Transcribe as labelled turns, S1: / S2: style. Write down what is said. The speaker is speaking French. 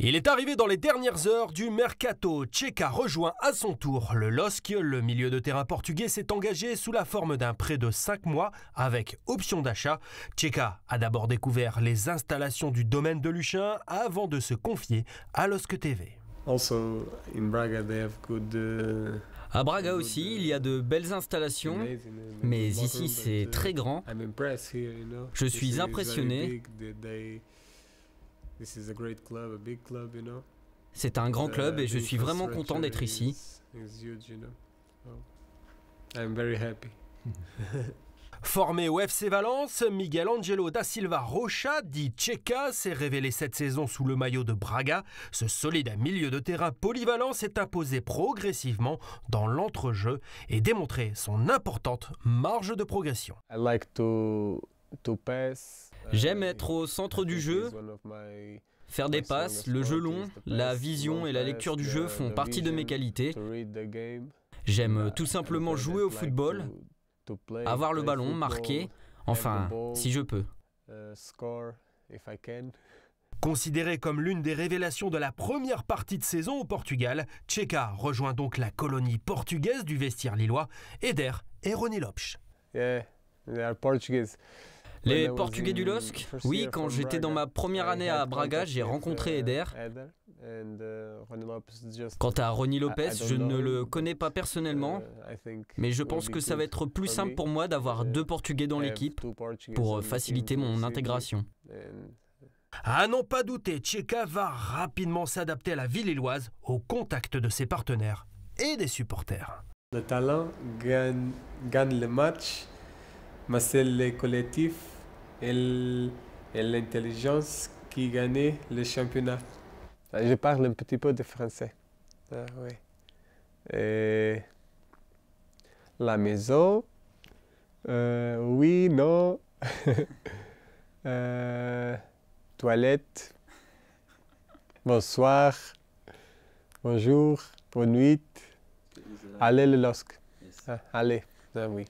S1: Il est arrivé dans les dernières heures du mercato. Tcheka rejoint à son tour le LOSC. Le milieu de terrain portugais s'est engagé sous la forme d'un prêt de 5 mois avec option d'achat. Tcheka a d'abord découvert les installations du domaine de Luchin avant de se confier à LOSC TV.
S2: À Braga aussi, il y a de belles installations, mais ici c'est très grand. Je suis impressionné. C'est un grand club et je suis vraiment content d'être ici.
S1: Formé au FC Valence, Miguel Angelo da Silva Rocha, dit Tcheka, s'est révélé cette saison sous le maillot de Braga. Ce solide milieu de terrain polyvalent s'est imposé progressivement dans l'entrejeu et démontré son importante marge de progression.
S2: J'aime être au centre du jeu, faire des passes, le jeu long, la vision et la lecture du jeu font partie de mes qualités. J'aime tout simplement jouer au football, avoir le ballon, marquer, enfin, si je peux.
S1: Considéré comme l'une des révélations de la première partie de saison au Portugal, Tcheka rejoint donc la colonie portugaise du vestiaire lillois, Eder et Rony Lopes.
S2: Les Portugais du LOSC? Oui, quand j'étais dans ma première année à Braga, j'ai rencontré Eder. Quant à Rony Lopes, je ne le connais pas personnellement, mais je pense que ça va être plus simple pour moi d'avoir deux Portugais dans l'équipe pour faciliter mon intégration.
S1: À n'en pas douter, Tcheka va rapidement s'adapter à la ville lilloise au contact de ses partenaires et des supporters.
S3: Le talent gagne le match, mais c'est le collectif et l'intelligence qui gagne le championnat. Je parle un petit peu de français. Oui. Et la maison, oui, non. Toilette, bonsoir, bonjour, bonne nuit. Allez le LOSC. Allez, oui.